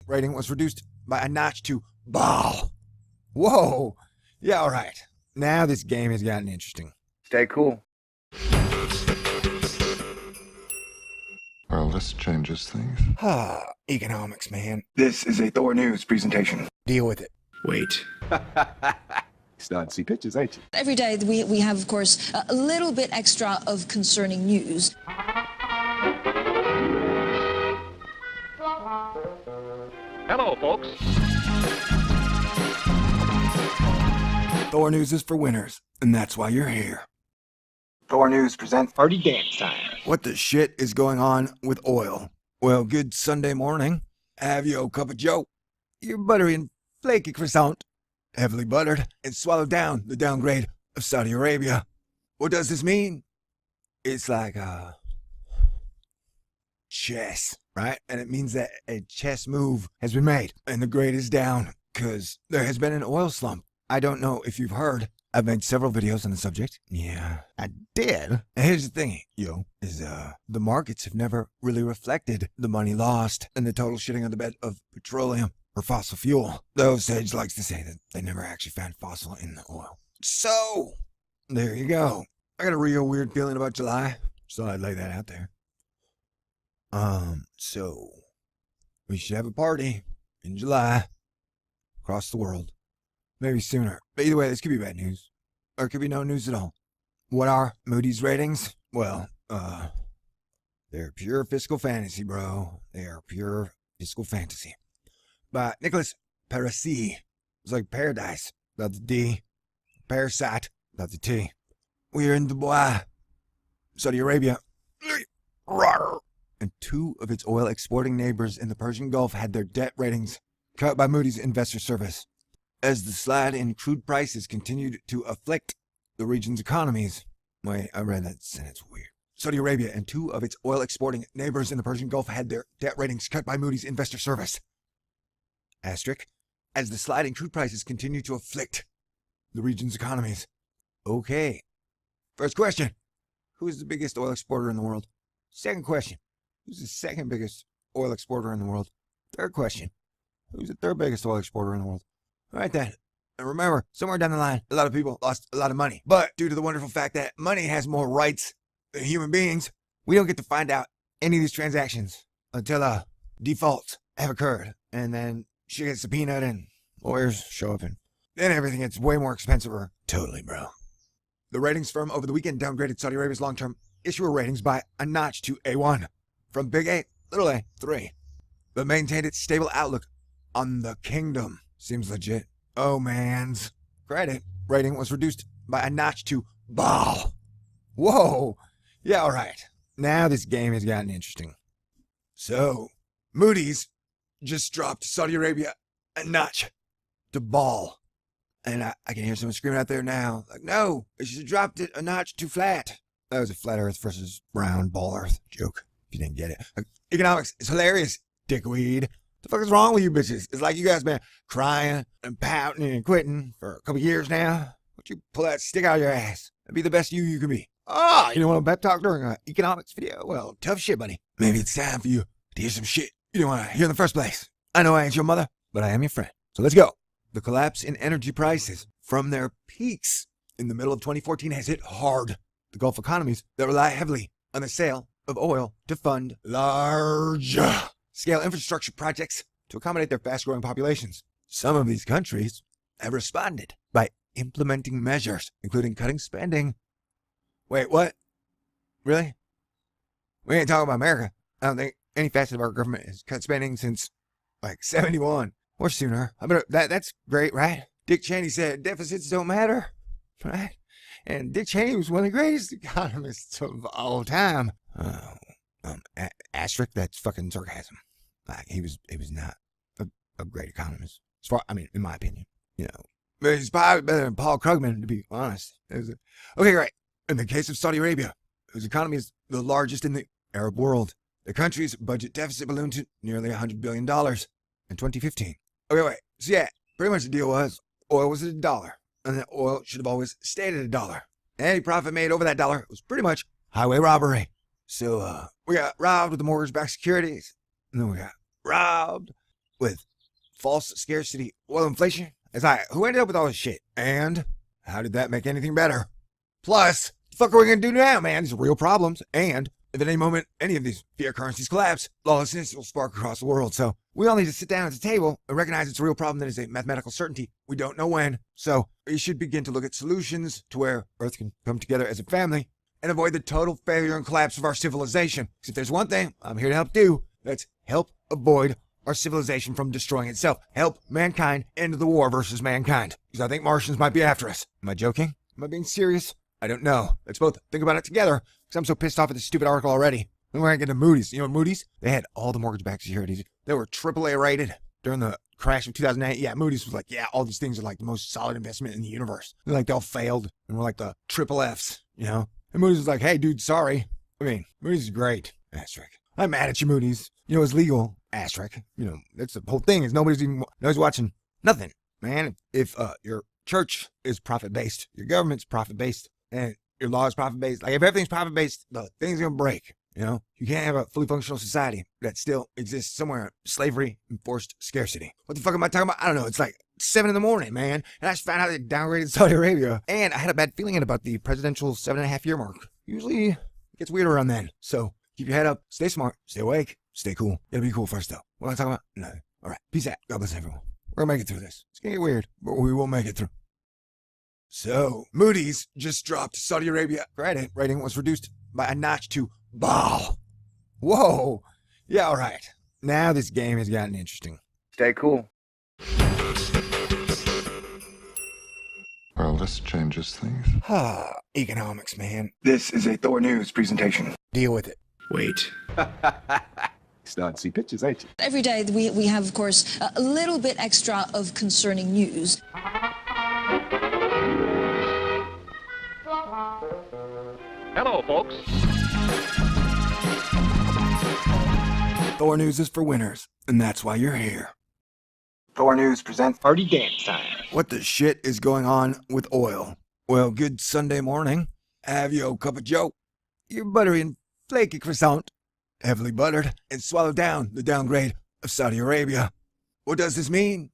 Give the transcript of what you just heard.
rating was reduced by a notch to BaaL. Whoa. Yeah, all right. Now this game has gotten interesting. Stay cool. Well, this changes things. Economics, man. This is a Thor News presentation. Deal with it. Wait. Starting to see pictures, ain't you? Every day we have, of course, a little bit extra of concerning news. Hello, folks. Thor News is for winners, and that's why you're here. Thor News presents Party dance time. What the shit is going on with oil? Well, good Sunday morning. Have your cup of joe, your buttery and flaky croissant, heavily buttered, and swallow down the downgrade of Saudi Arabia. What does this mean? It's like chess, right? And it means that a chess move has been made, and the grade is down, because there has been an oil slump. I don't know if you've heard. I've made several videos on the subject. Yeah, I did. And here's the thing, is the markets have never really reflected the money lost and the total shitting on the bed of petroleum or fossil fuel. Though Sage likes to say that they never actually found fossil in the oil. So, there you go. I got a real weird feeling about July, so I'd lay that out there. So, we should have a party in July across the world. Maybe sooner. But either way, this could be bad news. Or it could be no news at all. What are Moody's ratings? Well, they're pure fiscal fantasy, bro. They are pure fiscal fantasy. By Nicholas Parisi. It's like paradise, without the D. Parasite, without the T. We are in Dubai, Saudi Arabia. And two of its oil exporting neighbors in the Persian Gulf had their debt ratings cut by Moody's Investor Service. As the slide in crude prices continued to afflict the region's economies. Wait, I read that sentence weird. Saudi Arabia and two of its oil exporting neighbors in the Persian Gulf had their debt ratings cut by Moody's Investor Service. Asterisk. As the slide in crude prices continued to afflict the region's economies. Okay. First question. Who is the biggest oil exporter in the world? Second question. Who's the second biggest oil exporter in the world? Third question. Who's the third biggest oil exporter in the world? All right then. And remember, somewhere down the line, a lot of people lost a lot of money. But due to the wonderful fact that money has more rights than human beings, we don't get to find out any of these transactions until defaults have occurred. And then shit gets subpoenaed and lawyers show up and then everything gets way more expensive. Totally, bro. The ratings firm over the weekend downgraded Saudi Arabia's long-term issuer ratings by a notch to A1 from big A, little a, 3, but maintained its stable outlook on the kingdom. Seems legit. Omen's credit rating was reduced by a notch to BaaL. Whoa. Yeah, all right. Now this game has gotten interesting. So, Moody's just dropped Saudi Arabia a notch to BaaL. And I can hear someone screaming out there now, like, no, they should have dropped it a notch too flat. That was a flat earth versus round ball earth joke, if you didn't get it. Economics is hilarious, dickweed. The fuck is wrong with you bitches? It's like you guys been crying and pouting and quitting for a couple years now. Why don't you pull that stick out of your ass and be the best you can be? You don't want to pep talk during an economics video? Well, tough shit, buddy. Maybe it's time for you to hear some shit you didn't want to hear in the first place. I know I ain't your mother, but I am your friend. So let's go. The collapse in energy prices from their peaks in the middle of 2014 has hit hard the Gulf economies that rely heavily on the sale of oil to fund large-scale infrastructure projects to accommodate their fast-growing populations. Some of these countries have responded by implementing measures, including cutting spending. Wait, what? Really? We ain't talking about America. I don't think any facet of our government has cut spending since, like, 71 or sooner. I mean, that's great, right? Dick Cheney said deficits don't matter, right? And Dick Cheney was one of the greatest economists of all time. Asterisk, that's fucking sarcasm. Like, he was not a great economist. As far, I mean, in my opinion, But he's probably better than Paul Krugman, to be honest. Okay, right. In the case of Saudi Arabia, whose economy is the largest in the Arab world, the country's budget deficit ballooned to nearly $100 billion in 2015. Okay, wait. So yeah, pretty much the deal was oil was at $1, and that oil should have always stayed at $1. Any profit made over that dollar was pretty much highway robbery. So we got robbed with the mortgage-backed securities, and then we got robbed with false scarcity oil inflation. It's like, who ended up with all this shit? And how did that make anything better? Plus, the fuck are we gonna do now, man? These are real problems. And if at any moment any of these fiat currencies collapse, lawlessness will spark across the world. So we all need to sit down at the table and recognize it's a real problem that is a mathematical certainty. We don't know when. So we should begin to look at solutions to where Earth can come together as a family and avoid the total failure and collapse of our civilization. Because if there's one thing I'm here to help do, that's help avoid our civilization from destroying itself. Help mankind end the war versus mankind. Because I think Martians might be after us. Am I joking? Am I being serious? I don't know. Let's both think about it together. Because I'm so pissed off at this stupid article already. Then we're going to get to Moody's. You know Moody's? They had all the mortgage-backed securities. They were AAA rated during the crash of 2008. Yeah, Moody's was like, yeah, all these things are like the most solid investment in the universe. They're like, they all failed. And we're like the triple Fs, you know? And Moody's was like, hey, dude, sorry. I mean, Moody's is great. Asterisk. I'm mad at you, Moody's. You know, it's legal. Asterisk. You know, that's the whole thing is nobody's watching nothing, man. If your church is profit-based, your government's profit-based, and your law is profit-based, like if everything's profit-based, the thing's going to break. You know, you can't have a fully functional society that still exists somewhere. Slavery and forced scarcity. What the fuck am I talking about? I don't know. It's like 7 a.m, man. And I just found out they downgraded Saudi Arabia. And I had a bad feeling about the presidential 7.5-year mark. Usually it gets weird around then. So keep your head up. Stay smart. Stay awake. Stay cool. It'll be cool first, though. What am I talking about? No. All right. Peace out. God bless everyone. We're going to make it through this. It's going to get weird, but we will make it through. So Moody's just dropped Saudi Arabia credit rating was reduced by a notch to BaaL. Whoa. Yeah, all right. Now this game has gotten interesting. Stay cool. Well, this changes things. Economics, man. This is a Thor News presentation. Deal with it. Wait. Starting to see pictures, ain't you? Every day we have, of course, a little bit extra of concerning news. Hello, folks. Thor News is for winners, and that's why you're here. Thor News presents Party dance time. What the shit is going on with oil? Well, good Sunday morning. Have your cup of joe, your buttery and flaky croissant, heavily buttered, and swallow down the downgrade of Saudi Arabia. What does this mean?